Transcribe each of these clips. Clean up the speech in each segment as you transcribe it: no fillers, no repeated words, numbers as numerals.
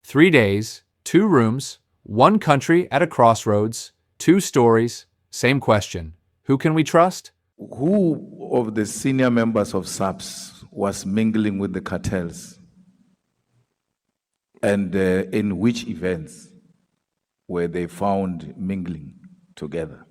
3 days, 2 rooms, 1 country at a crossroads, 2 stories, same question. Who can we trust? Who of the senior members of SAPS was mingling with the cartels? And in which events were they found mingling together?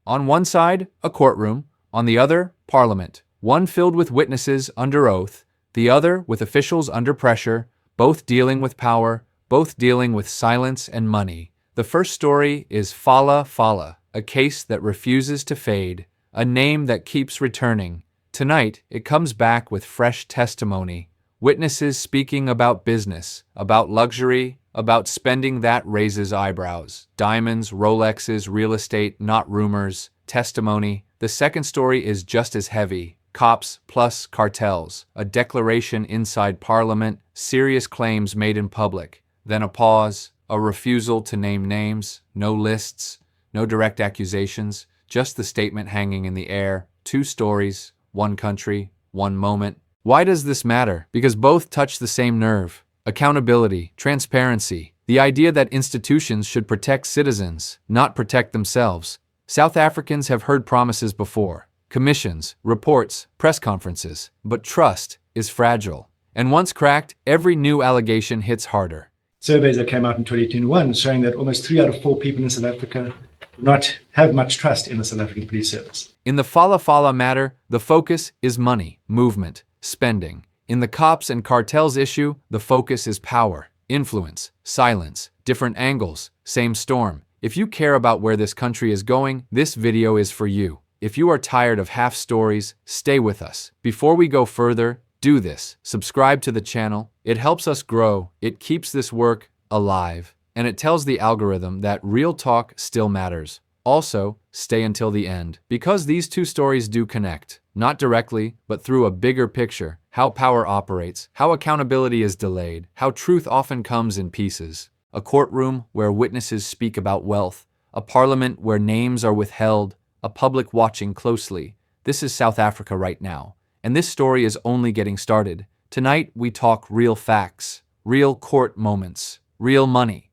On one side, a courtroom. On the other, Parliament. One filled with witnesses under oath, the other with officials under pressure, both dealing with power, both dealing with silence and money. The first story is Fala Fala, a case that refuses to fade, a name that keeps returning. Tonight, it comes back with fresh testimony. Witnesses speaking about business, about luxury, about spending that raises eyebrows. Diamonds, Rolexes, real estate, not rumors. Testimony. The second story is just as heavy. Cops plus cartels. A declaration inside Parliament, serious claims made in public. Then a pause, a refusal to name names, no lists, no direct accusations, just the statement hanging in the air. 2 stories, 1 country, 1 moment. Why does this matter? Because both touch the same nerve. Accountability, transparency, the idea that institutions should protect citizens, not protect themselves. South Africans have heard promises before. Commissions, reports, press conferences. But trust is fragile. And once cracked, every new allegation hits harder. Surveys that came out in 2021 showing that almost 3 out of 4 people in South Africa do not have much trust in the South African police service. In the Fala Fala matter, the focus is money, movement, spending. In the cops and cartels issue, the focus is power, influence, silence, different angles, same storm. If you care about where this country is going, this video is for you. If you are tired of half stories, stay with us. Before we go further, do this. Subscribe to the channel. It helps us grow. It keeps this work alive. And it tells the algorithm that real talk still matters. Also, stay until the end, because these 2 stories do connect. Not directly, but through a bigger picture. How power operates, how accountability is delayed, how truth often comes in pieces. A courtroom where witnesses speak about wealth, a parliament where names are withheld, a public watching closely. This is South Africa right now. And this story is only getting started. Tonight, we talk real facts, real court moments, real money.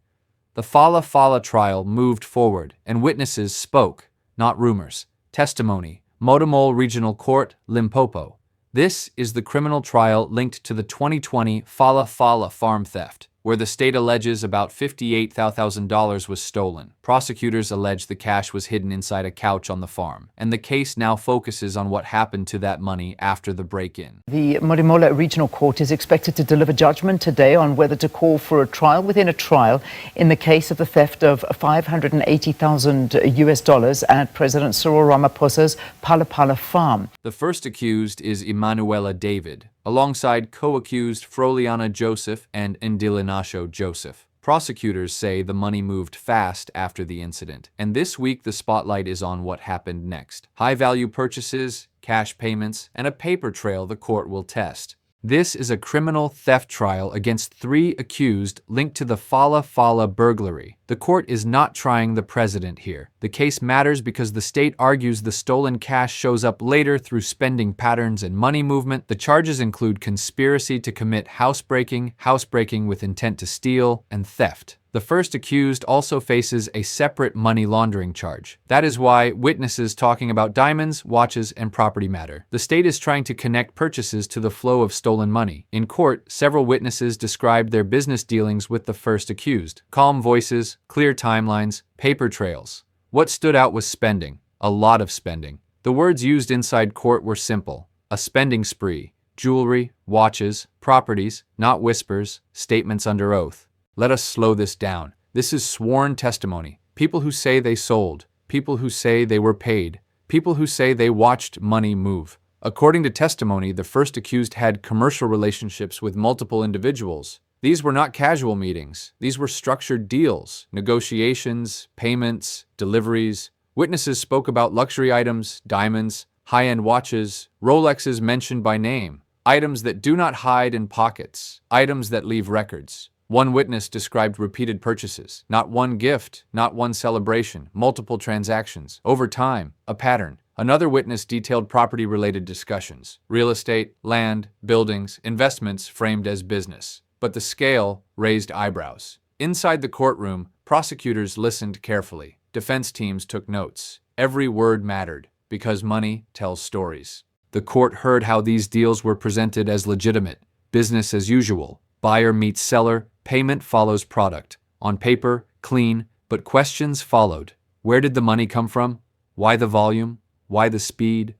The Fala Fala trial moved forward, and witnesses spoke, not rumors. Testimony. Modimolle Regional Court, Limpopo. This is the criminal trial linked to the 2020 Fala Fala farm theft, where the state alleges about $58,000 was stolen. Prosecutors allege the cash was hidden inside a couch on the farm, and the case now focuses on what happened to that money after the break-in. The Modimolle Regional Court is expected to deliver judgment today on whether to call for a trial within a trial in the case of the theft of $580,000 at President Cyril Ramaphosa's Phala Phala farm. The first accused is Emanuela David, alongside co-accused Froliana Joseph and Ndilinasho Joseph. Prosecutors say the money moved fast after the incident, and this week the spotlight is on what happened next. High-value purchases, cash payments, and a paper trail the court will test. This is a criminal theft trial against 3 accused linked to the Fala Fala burglary. The court is not trying the president here. The case matters because the state argues the stolen cash shows up later through spending patterns and money movement. The charges include conspiracy to commit housebreaking with intent to steal, and theft. The first accused also faces a separate money laundering charge. That is why witnesses talking about diamonds, watches, and property matter. The state is trying to connect purchases to the flow of stolen money. In court, several witnesses described their business dealings with the first accused. Calm voices, clear timelines, paper trails. What stood out was spending. A lot of spending. The words used inside court were simple. A spending spree. Jewelry, watches, properties, not whispers, statements under oath. Let us slow this down. This is sworn testimony. People who say they sold. People who say they were paid. People who say they watched money move. According to testimony, the first accused had commercial relationships with multiple individuals. These were not casual meetings. These were structured deals, negotiations, payments, deliveries. Witnesses spoke about luxury items, diamonds, high-end watches, Rolexes mentioned by name, items that do not hide in pockets, items that leave records. One witness described repeated purchases, not one gift, not one celebration, multiple transactions, over time, a pattern. Another witness detailed property-related discussions, real estate, land, buildings, investments framed as business. but the scale raised eyebrows. Inside the courtroom, prosecutors listened carefully. Defense teams took notes. Every word mattered, because money tells stories. The court heard how these deals were presented as legitimate, business as usual. Buyer meets seller, payment follows product. On paper, clean, but questions followed. Where did the money come from? Why the volume? Why the speed?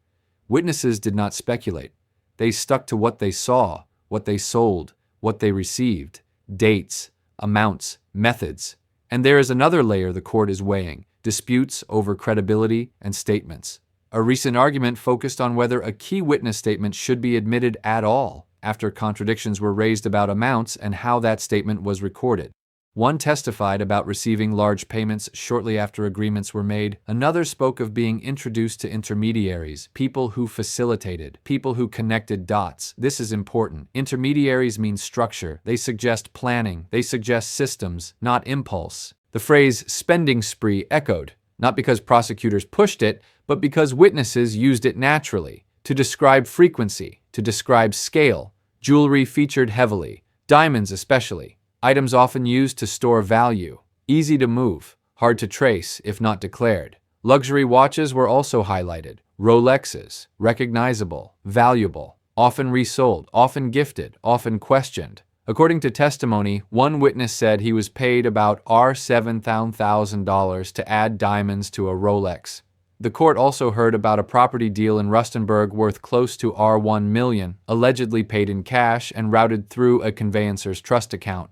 Witnesses did not speculate. They stuck to what they saw, what they sold, what they received, dates, amounts, methods. And there is another layer the court is weighing, disputes over credibility and statements. A recent argument focused on whether a key witness statement should be admitted at all, after contradictions were raised about amounts and how that statement was recorded. One testified about receiving large payments shortly after agreements were made. Another spoke of being introduced to intermediaries, people who facilitated, people who connected dots. This is important. Intermediaries mean structure. They suggest planning. They suggest systems, not impulse. The phrase spending spree echoed, not because prosecutors pushed it, but because witnesses used it naturally, to describe frequency, to describe scale. Jewelry featured heavily, diamonds especially. Items often used to store value, easy to move, hard to trace if not declared. Luxury watches were also highlighted. Rolexes, recognizable, valuable, often resold, often gifted, often questioned. According to testimony, one witness said he was paid about $7,000 to add diamonds to a Rolex. The court also heard about a property deal in Rustenburg worth close to $1 million, allegedly paid in cash and routed through a conveyancer's trust account.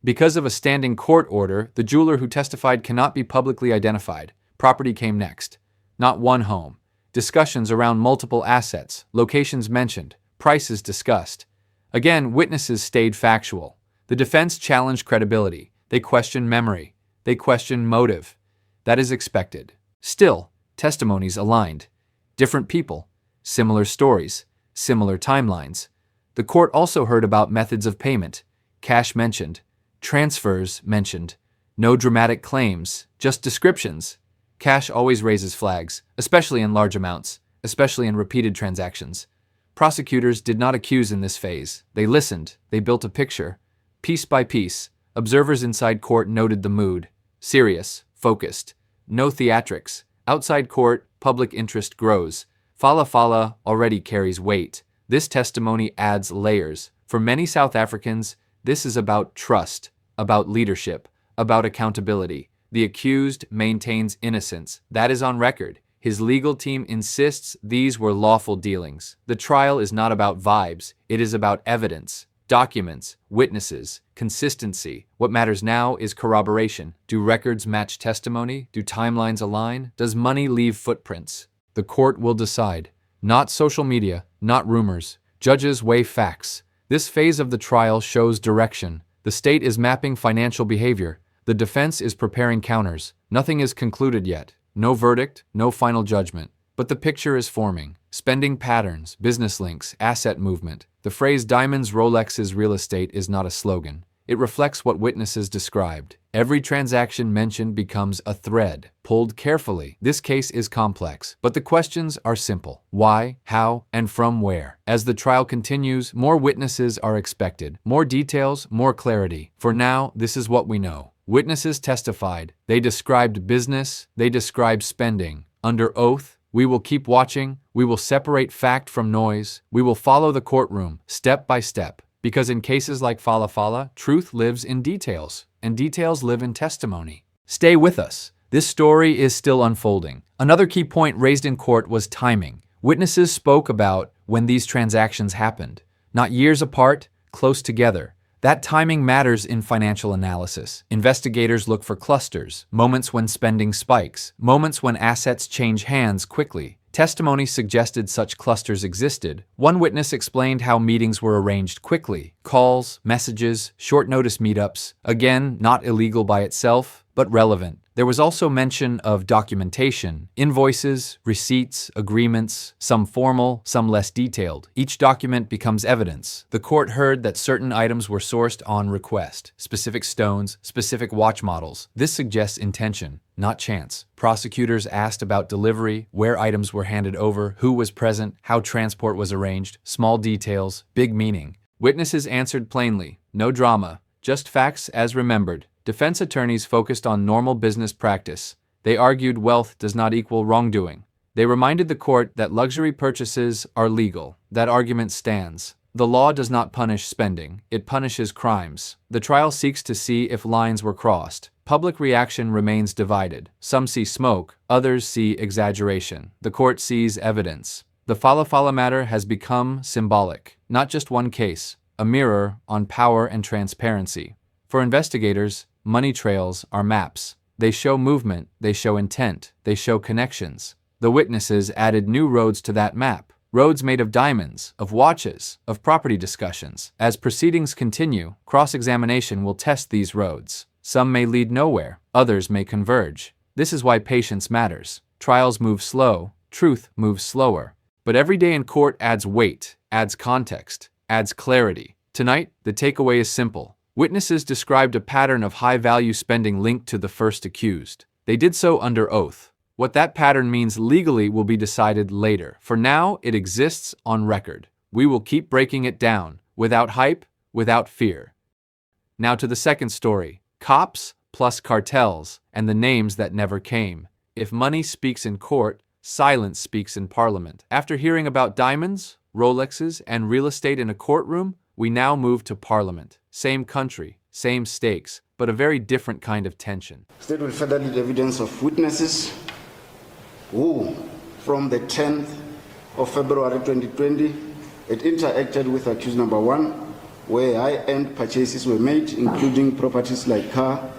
Because of a standing court order, the jeweler who testified cannot be publicly identified. Property came next. Not one home. Discussions around multiple assets, locations mentioned, prices discussed. Again, witnesses stayed factual. The defense challenged credibility. They questioned memory. They questioned motive. That is expected. Still, testimonies aligned. Different people, similar stories, similar timelines. The court also heard about methods of payment. Cash mentioned. Transfers mentioned. No dramatic claims, just descriptions. Cash always raises flags, especially in large amounts, especially in repeated transactions. Prosecutors did not accuse in this phase. They listened. They built a picture. Piece by piece, observers inside court noted the mood. Serious, focused. No theatrics. Outside court, public interest grows. Fala already carries weight. This testimony adds layers. For many South Africans, this is about trust, about leadership, about accountability. The accused maintains innocence. That is on record. His legal team insists these were lawful dealings. The trial is not about vibes. It is about evidence, documents, witnesses, consistency. What matters now is corroboration. Do records match testimony? Do timelines align? Does money leave footprints? The court will decide. Not social media, not rumors. Judges weigh facts. This phase of the trial shows direction. The state is mapping financial behavior. The defense is preparing counters. Nothing is concluded yet. No verdict, no final judgment. But the picture is forming. Spending patterns, business links, asset movement. The phrase diamonds, Rolexes, real estate is not a slogan. It reflects what witnesses described. Every transaction mentioned becomes a thread, pulled carefully. This case is complex, but the questions are simple. Why, how, and from where? As the trial continues, more witnesses are expected. More details, more clarity. For now, this is what we know. Witnesses testified. They described business. They described spending. Under oath, we will keep watching. We will separate fact from noise. We will follow the courtroom, step by step. Because in cases like Fala, truth lives in details, and details live in testimony. Stay with us. This story is still unfolding. Another key point raised in court was timing. Witnesses spoke about when these transactions happened. Not years apart, close together. That timing matters in financial analysis. Investigators look for clusters, moments when spending spikes, moments when assets change hands quickly. Testimony suggested such clusters existed. One witness explained how meetings were arranged quickly. Calls, messages, short notice meetups. Again, not illegal by itself, but relevant. There was also mention of documentation, invoices, receipts, agreements, some formal, some less detailed. Each document becomes evidence. The court heard that certain items were sourced on request, specific stones, specific watch models. This suggests intention, not chance. Prosecutors asked about delivery, where items were handed over, who was present, how transport was arranged, small details, big meaning. Witnesses answered plainly, No drama, just facts as remembered. Defense attorneys focused on normal business practice. They argued wealth does not equal wrongdoing. They reminded the court that luxury purchases are legal. That argument stands. The law does not punish spending, it punishes crimes. The trial seeks to see if lines were crossed. Public reaction remains divided. Some see smoke, others see exaggeration. The court sees evidence. The Fala matter has become symbolic, not just one case, a mirror on power and transparency. For investigators, money trails are maps. They show movement, they show intent, they show connections. The witnesses added new roads to that map. Roads made of diamonds, of watches, of property discussions. As proceedings continue, cross-examination will test these roads. Some may lead nowhere, others may converge. This is why patience matters. Trials move slow, truth moves slower. But every day in court adds weight, adds context, adds clarity. Tonight, the takeaway is simple. Witnesses described a pattern of high-value spending linked to the first accused. They did so under oath. What that pattern means legally will be decided later. For now, it exists on record. We will keep breaking it down, without hype, without fear. Now to the second story, cops plus cartels and the names that never came. If money speaks in court, silence speaks in parliament. After hearing about diamonds, Rolexes, and real estate in a courtroom, we now move to parliament. Same country, same stakes, but a very different kind of tension. State will further lead evidence of witnesses who, from the 10th of February 2020, had interacted with accused number 1, where high-end purchases were made, including properties like car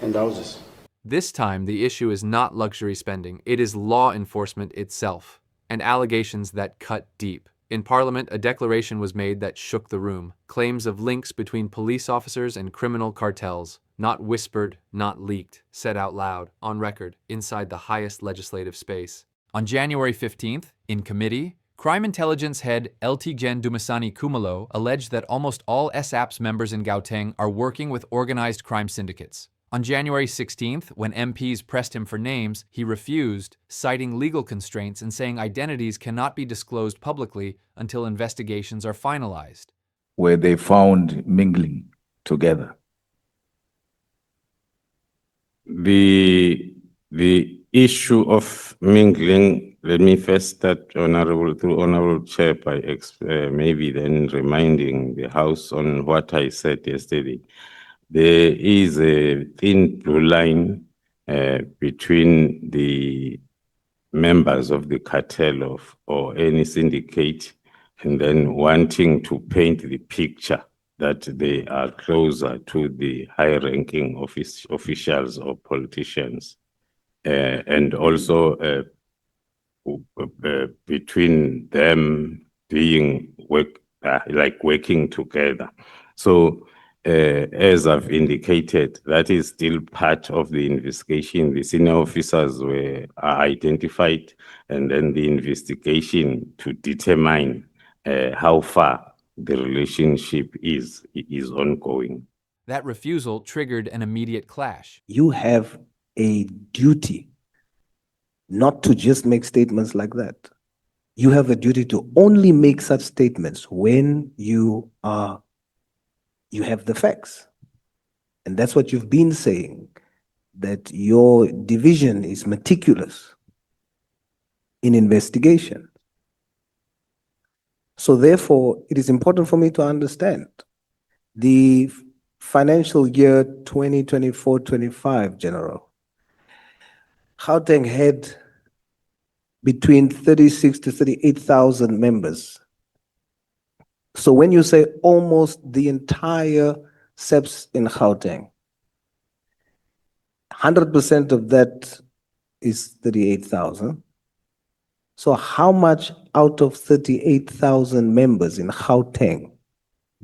and houses. This time, the issue is not luxury spending, it is law enforcement itself, and allegations that cut deep. In Parliament, a declaration was made that shook the room. Claims of links between police officers and criminal cartels, not whispered, not leaked, said out loud, on record, inside the highest legislative space. On January 15th, in committee, Crime Intelligence head Eltigen Dumasani Kumalo alleged that almost all SAPS members in Gauteng are working with organized crime syndicates. On January 16th, when MPs pressed him for names, he refused, citing legal constraints and saying identities cannot be disclosed publicly until investigations are finalized. Where they found mingling together. The issue of mingling, let me first start, Honorable Chair, by maybe then reminding the House on what I said yesterday. There is a thin blue line between the members of the cartel or any syndicate and then wanting to paint the picture that they are closer to the high-ranking officials or politicians, and also between them being working together. So, as I've indicated, that is still part of the investigation. The senior officers are identified, and then the investigation to determine how far the relationship is ongoing. That refusal triggered an immediate clash. You have a duty not to just make statements like that. You have a duty to only make such statements when you have the facts. And that's what you've been saying, that your division is meticulous in investigation. So therefore, it is important for me to understand the financial year 2024-25, General. Gauteng had between 36 to 38,000 members. So when you say almost the entire SAPS in Gauteng, 100% of that is 38,000. So how much out of 38,000 members in Gauteng,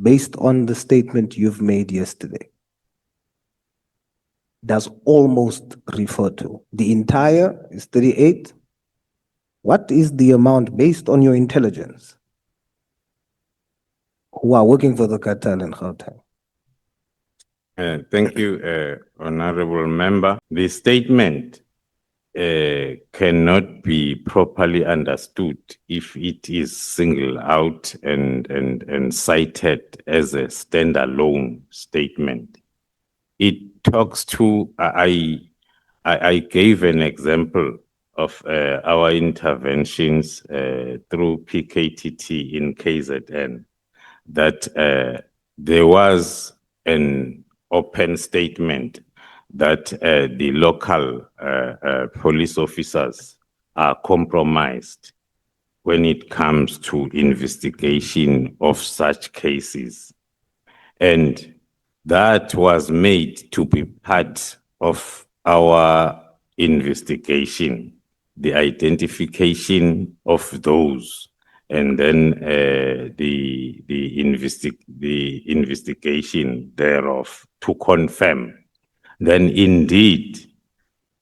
based on the statement you've made yesterday, does almost refer to? The entire is 38. What is the amount based on your intelligence who are working for the cartel in Gauteng? Thank you, Honorable Member. The statement cannot be properly understood if it is singled out and cited as a standalone statement. It talks to, I gave an example of our interventions through PKTT in KZN, that there was an open statement that the local police officers are compromised when it comes to investigation of such cases. And that was made to be part of our investigation, the identification of those, and then the investigation thereof to confirm. Then indeed,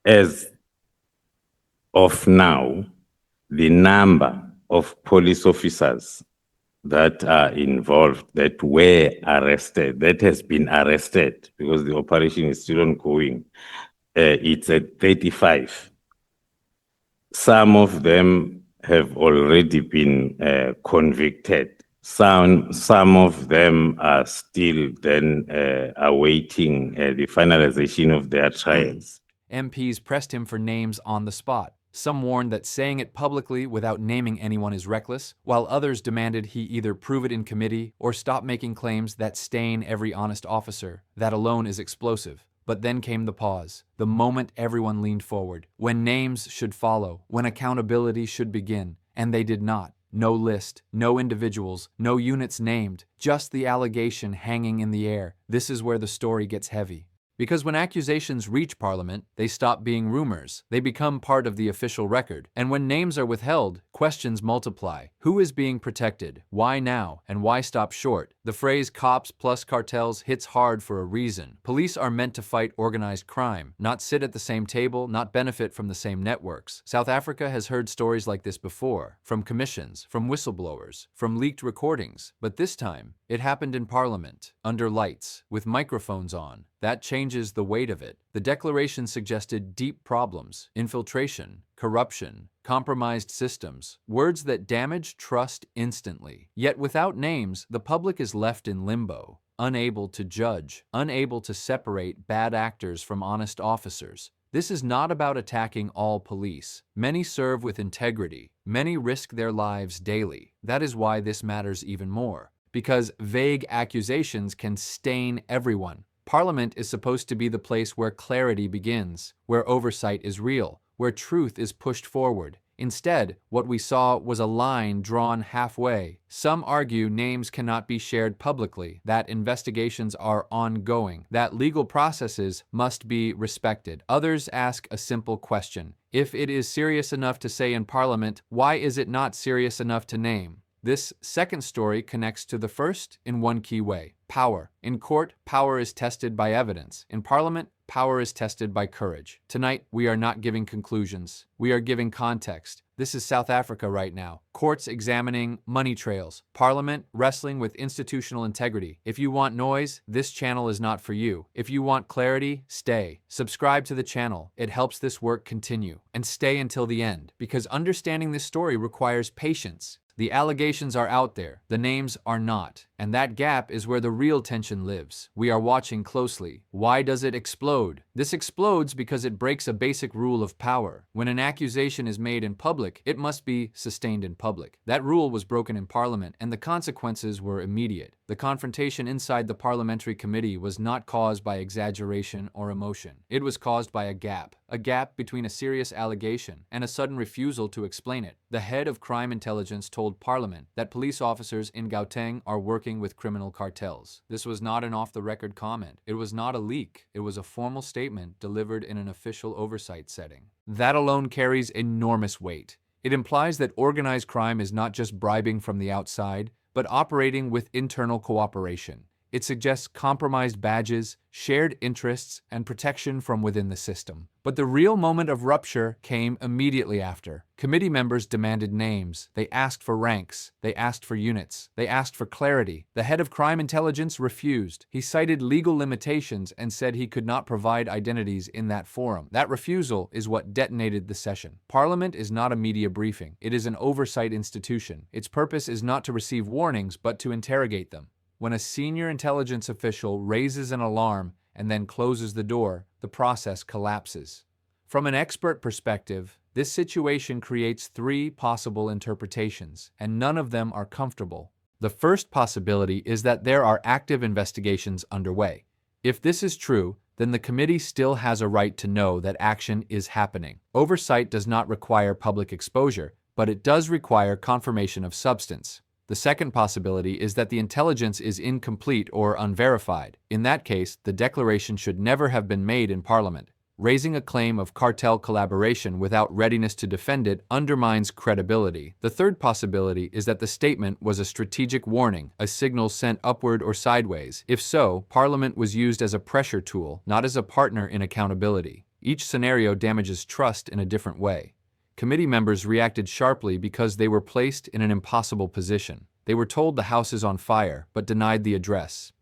as of now, the number of police officers that are involved, that were arrested, that has been arrested, because the operation is still ongoing, it's at 35. Some of them have already been convicted. Some of them are still then awaiting the finalization of their trials. MPs pressed him for names on the spot. Some warned that saying it publicly without naming anyone is reckless, while others demanded he either prove it in committee or stop making claims that stain every honest officer. That alone is explosive. But then came the pause, the moment everyone leaned forward, when names should follow, when accountability should begin, and they did not. No list, no individuals, no units named, just the allegation hanging in the air. This is where the story gets heavy. Because when accusations reach Parliament, they stop being rumors. They become part of the official record. And when names are withheld, questions multiply. Who is being protected? Why now? And why stop short? The phrase cops plus cartels hits hard for a reason. Police are meant to fight organized crime, not sit at the same table, not benefit from the same networks. South Africa has heard stories like this before, from commissions, from whistleblowers, from leaked recordings. But this time, it happened in Parliament, under lights, with microphones on. That changes the weight of it. The declaration suggested deep problems, infiltration, corruption, compromised systems, words that damage trust instantly. Yet without names, the public is left in limbo, unable to judge, unable to separate bad actors from honest officers. This is not about attacking all police. Many serve with integrity. Many risk their lives daily. That is why this matters even more, because vague accusations can stain everyone. Parliament is supposed to be the place where clarity begins, where oversight is real, where truth is pushed forward. Instead, what we saw was a line drawn halfway. Some argue names cannot be shared publicly, that investigations are ongoing, that legal processes must be respected. Others ask a simple question. If it is serious enough to say in Parliament, why is it not serious enough to name? This second story connects to the first in one key way. Power. In court, power is tested by evidence. In Parliament, power is tested by courage. Tonight, we are not giving conclusions. We are giving context. This is South Africa right now. Courts examining money trails. Parliament wrestling with institutional integrity. If you want noise, this channel is not for you. If you want clarity, stay. Subscribe to the channel. It helps this work continue. And stay until the end, because understanding this story requires patience. The allegations are out there, the names are not, and that gap is where the real tension lives. We are watching closely. Why does it explode? This explodes because it breaks a basic rule of power. When an accusation is made in public, it must be sustained in public. That rule was broken in Parliament, and the consequences were immediate. The confrontation inside the parliamentary committee was not caused by exaggeration or emotion. It was caused by a gap between a serious allegation and a sudden refusal to explain it. The head of crime intelligence told Parliament that police officers in Gauteng are working with criminal cartels. This was not an off-the-record comment. It was not a leak. It was a formal statement delivered in an official oversight setting. That alone carries enormous weight. It implies that organized crime is not just bribing from the outside, but operating with internal cooperation. It suggests compromised badges, shared interests, and protection from within the system. But the real moment of rupture came immediately after. Committee members demanded names. They asked for ranks. They asked for units. They asked for clarity. The head of crime intelligence refused. He cited legal limitations and said he could not provide identities in that forum. That refusal is what detonated the session. Parliament is not a media briefing. It is an oversight institution. Its purpose is not to receive warnings, but to interrogate them. When a senior intelligence official raises an alarm and then closes the door, the process collapses. From an expert perspective, this situation creates three possible interpretations, and none of them are comfortable. The first possibility is that there are active investigations underway. If this is true, then the committee still has a right to know that action is happening. Oversight does not require public exposure, but it does require confirmation of substance. The second possibility is that the intelligence is incomplete or unverified. In that case, the declaration should never have been made in Parliament. Raising a claim of cartel collaboration without readiness to defend it undermines credibility. The third possibility is that the statement was a strategic warning, a signal sent upward or sideways. If so, Parliament was used as a pressure tool, not as a partner in accountability. Each scenario damages trust in a different way. Committee members reacted sharply because they were placed in an impossible position. They were told the house is on fire, but denied the address.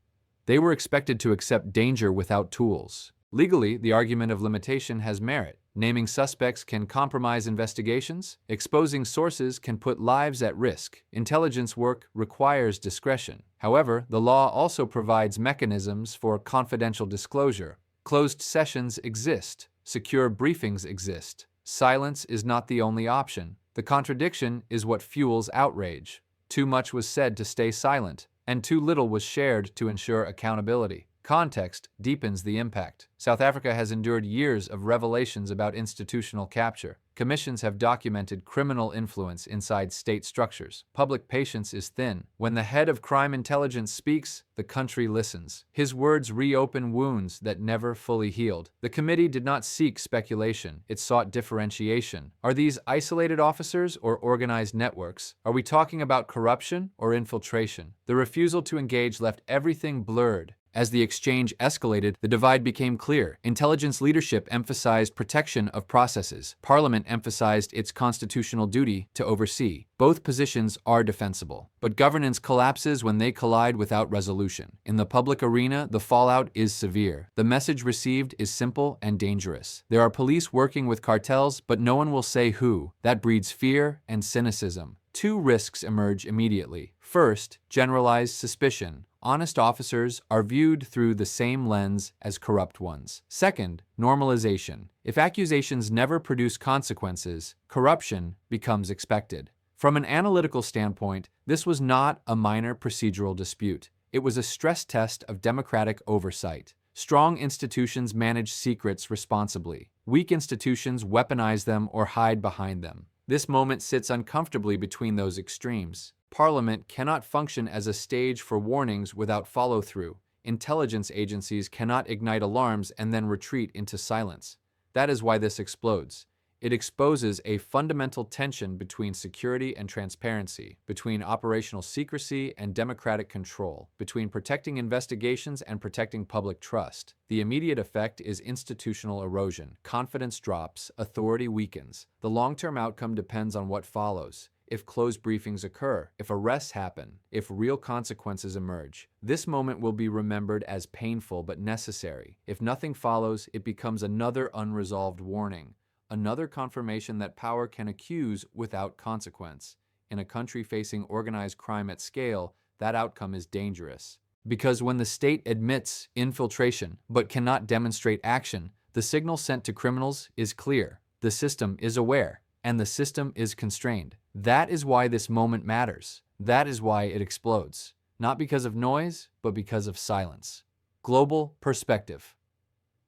They were expected to accept danger without tools. Legally, the argument of limitation has merit. Naming suspects can compromise investigations. Exposing sources can put lives at risk. Intelligence work requires discretion. However, the law also provides mechanisms for confidential disclosure. Closed sessions exist. Secure briefings exist. Silence is not the only option. The contradiction is what fuels outrage. Too much was said to stay silent, and too little was shared to ensure accountability. Context deepens the impact. South Africa has endured years of revelations about institutional capture. Commissions have documented criminal influence inside state structures. Public patience is thin. When the head of crime intelligence speaks, the country listens. His words reopen wounds that never fully healed. The committee did not seek speculation. It sought differentiation. Are these isolated officers or organized networks? Are we talking about corruption or infiltration? The refusal to engage left everything blurred. As the exchange escalated, the divide became clear. Intelligence leadership emphasized protection of processes. Parliament emphasized its constitutional duty to oversee. Both positions are defensible, but governance collapses when they collide without resolution. In the public arena, the fallout is severe. The message received is simple and dangerous. There are police working with cartels, but no one will say who. That breeds fear and cynicism. Two risks emerge immediately. First, generalized suspicion. Honest officers are viewed through the same lens as corrupt ones. Second, normalization. If accusations never produce consequences, corruption becomes expected. From an analytical standpoint, this was not a minor procedural dispute. It was a stress test of democratic oversight. Strong institutions manage secrets responsibly. Weak institutions weaponize them or hide behind them. This moment sits uncomfortably between those extremes. Parliament cannot function as a stage for warnings without follow-through. Intelligence agencies cannot ignite alarms and then retreat into silence. That is why this explodes. It exposes a fundamental tension between security and transparency, between operational secrecy and democratic control, between protecting investigations and protecting public trust. The immediate effect is institutional erosion. Confidence drops, authority weakens. The long-term outcome depends on what follows. If closed briefings occur, if arrests happen, if real consequences emerge. This moment will be remembered as painful but necessary. If nothing follows, it becomes another unresolved warning, another confirmation that power can accuse without consequence. In a country facing organized crime at scale, that outcome is dangerous. Because when the state admits infiltration but cannot demonstrate action, the signal sent to criminals is clear. The system is aware, and the system is constrained. That is why this moment matters. That is why it explodes. Not because of noise, but because of silence. Global perspective.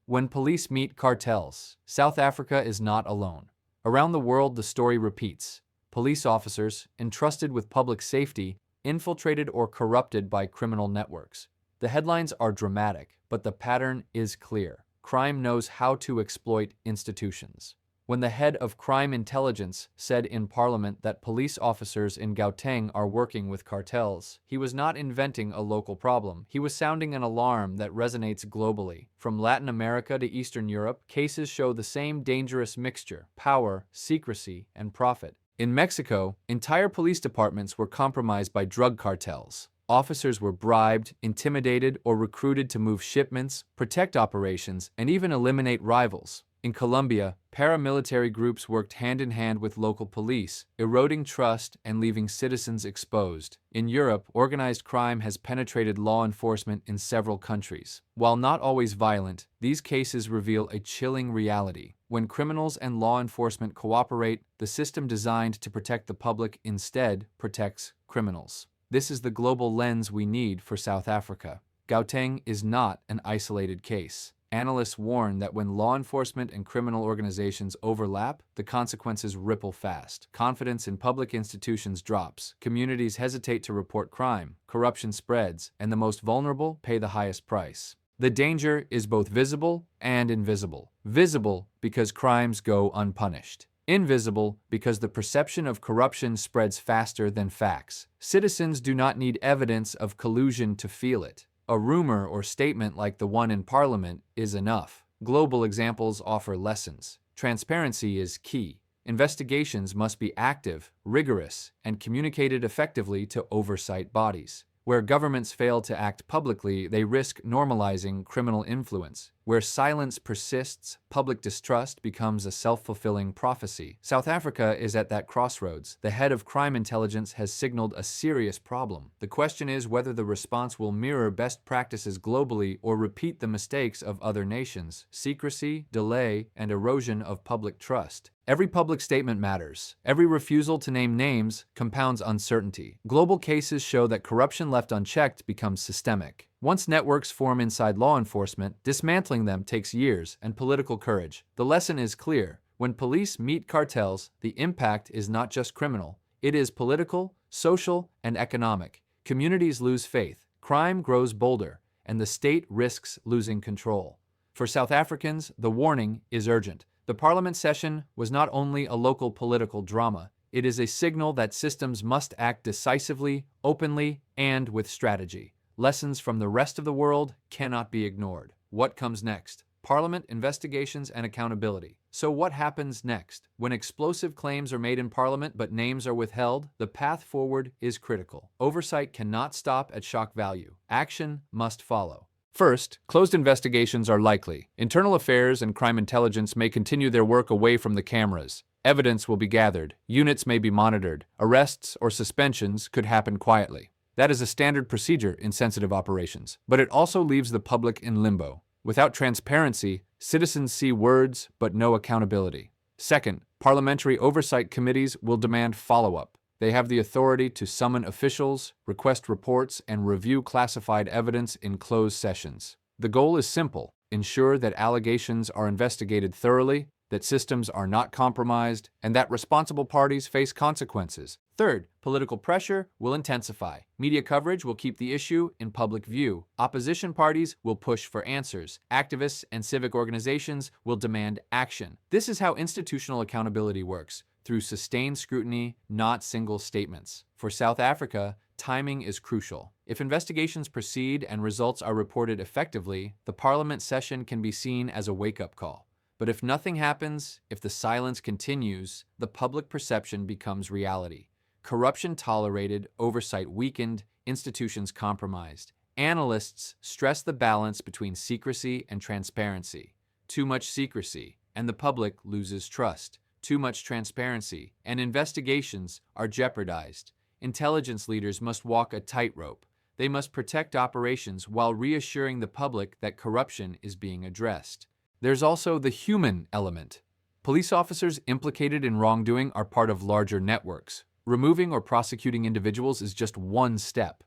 When police meet cartels, South Africa is not alone. Around the world, the story repeats. Police officers, entrusted with public safety, infiltrated or corrupted by criminal networks. The headlines are dramatic, but the pattern is clear. Crime knows how to exploit institutions. when the head of crime intelligence said in Parliament that police officers in Gauteng are working with cartels. He was not inventing a local problem. He was sounding an alarm that resonates globally. From Latin America to Eastern Europe, cases show the same dangerous mixture: power, secrecy, and profit. In Mexico, entire police departments were compromised by drug cartels. Officers were bribed, intimidated, or recruited to move shipments, protect operations, and even eliminate rivals. In Colombia, paramilitary groups worked hand-in-hand with local police, eroding trust and leaving citizens exposed. In Europe, organized crime has penetrated law enforcement in several countries. While not always violent, these cases reveal a chilling reality. When criminals and law enforcement cooperate, the system designed to protect the public instead protects criminals. This is the global lens we need for South Africa. Gauteng is not an isolated case. Analysts warn that when law enforcement and criminal organizations overlap, the consequences ripple fast. Confidence in public institutions drops, communities hesitate to report crime, corruption spreads, and the most vulnerable pay the highest price. The danger is both visible and invisible. Visible because crimes go unpunished. Invisible because the perception of corruption spreads faster than facts. Citizens do not need evidence of collusion to feel it. A rumor or statement like the one in Parliament is enough. Global examples offer lessons. Transparency is key. Investigations must be active, rigorous, and communicated effectively to oversight bodies. Where governments fail to act publicly, they risk normalizing criminal influence. Where silence persists, public distrust becomes a self-fulfilling prophecy. South Africa is at that crossroads. The head of crime intelligence has signaled a serious problem. The question is whether the response will mirror best practices globally or repeat the mistakes of other nations: secrecy, delay, and erosion of public trust. Every public statement matters. Every refusal to name names compounds uncertainty. Global cases show that corruption left unchecked becomes systemic. Once networks form inside law enforcement, dismantling them takes years and political courage. The lesson is clear. When police meet cartels, the impact is not just criminal. It is political, social, and economic. Communities lose faith, crime grows bolder, and the state risks losing control. For South Africans, the warning is urgent. The Parliament session was not only a local political drama, it is a signal that systems must act decisively, openly, and with strategy. Lessons from the rest of the world cannot be ignored. What comes next? Parliament, investigations, and accountability. So what happens next? When explosive claims are made in Parliament but names are withheld, the path forward is critical. Oversight cannot stop at shock value. Action must follow. First, closed investigations are likely. Internal Affairs and Crime Intelligence may continue their work away from the cameras. Evidence will be gathered. Units may be monitored. Arrests or suspensions could happen quietly. That is a standard procedure in sensitive operations, but it also leaves the public in limbo. Without transparency, citizens see words but no accountability. Second, parliamentary oversight committees will demand follow-up. They have the authority to summon officials, request reports, and review classified evidence in closed sessions. The goal is simple: ensure that allegations are investigated thoroughly, that systems are not compromised, and that responsible parties face consequences. Third, political pressure will intensify. Media coverage will keep the issue in public view. Opposition parties will push for answers. Activists and civic organizations will demand action. This is how institutional accountability works, through sustained scrutiny, not single statements. For South Africa, timing is crucial. If investigations proceed and results are reported effectively, the Parliament session can be seen as a wake-up call. But if nothing happens, if the silence continues, the public perception becomes reality. Corruption tolerated, oversight weakened, institutions compromised. Analysts stress the balance between secrecy and transparency. Too much secrecy, and the public loses trust. Too much transparency, and investigations are jeopardized. Intelligence leaders must walk a tightrope. They must protect operations while reassuring the public that corruption is being addressed. There's also the human element. Police officers implicated in wrongdoing are part of larger networks. Removing or prosecuting individuals is just one step.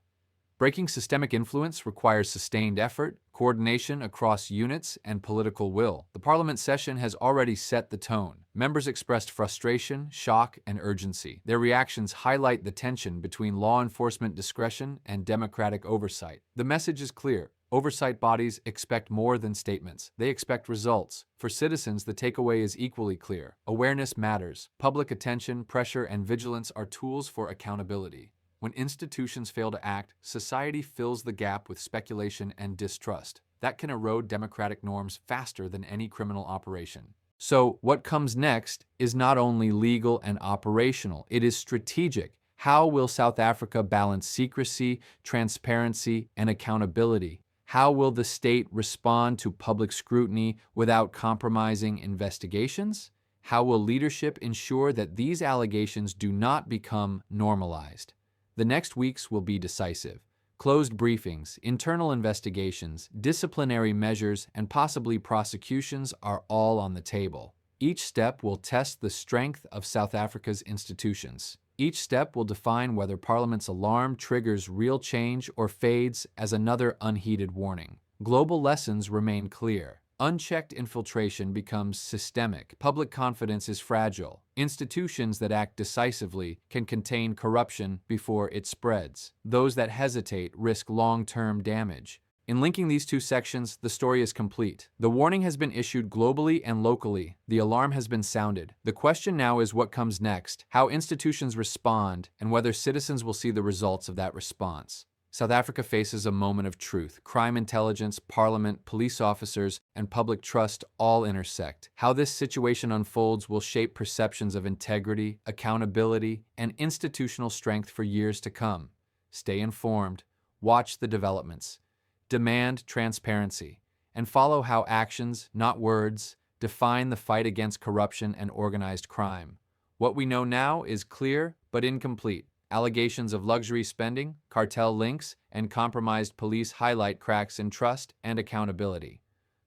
Breaking systemic influence requires sustained effort, coordination across units, and political will. The Parliament session has already set the tone. Members expressed frustration, shock, and urgency. Their reactions highlight the tension between law enforcement discretion and democratic oversight. The message is clear. Oversight bodies expect more than statements. They expect results. For citizens, the takeaway is equally clear. Awareness matters. Public attention, pressure, and vigilance are tools for accountability. When institutions fail to act, society fills the gap with speculation and distrust. That can erode democratic norms faster than any criminal operation. So, what comes next is not only legal and operational, it is strategic. How will South Africa balance secrecy, transparency, and accountability? How will the state respond to public scrutiny without compromising investigations? How will leadership ensure that these allegations do not become normalized? The next weeks will be decisive. Closed briefings, internal investigations, disciplinary measures, and possibly prosecutions are all on the table. Each step will test the strength of South Africa's institutions. Each step will define whether Parliament's alarm triggers real change or fades as another unheeded warning. Global lessons remain clear. Unchecked infiltration becomes systemic. Public confidence is fragile. Institutions that act decisively can contain corruption before it spreads. Those that hesitate risk long-term damage. In linking these two sections, the story is complete. The warning has been issued globally and locally. The alarm has been sounded. The question now is what comes next, how institutions respond, and whether citizens will see the results of that response. South Africa faces a moment of truth. Crime intelligence, parliament, police officers, and public trust all intersect. How this situation unfolds will shape perceptions of integrity, accountability, and institutional strength for years to come. Stay informed, watch the developments, demand transparency, and follow how actions, not words, define the fight against corruption and organized crime. What we know now is clear but incomplete. Allegations of luxury spending, cartel links, and compromised police highlight cracks in trust and accountability.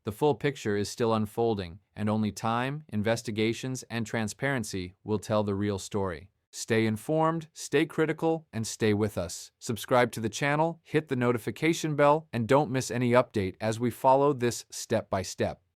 The full picture is still unfolding, and only time, investigations, and transparency will tell the real story. Stay informed, stay critical, and stay with us. Subscribe to the channel, hit the notification bell, and don't miss any update as we follow this step by step.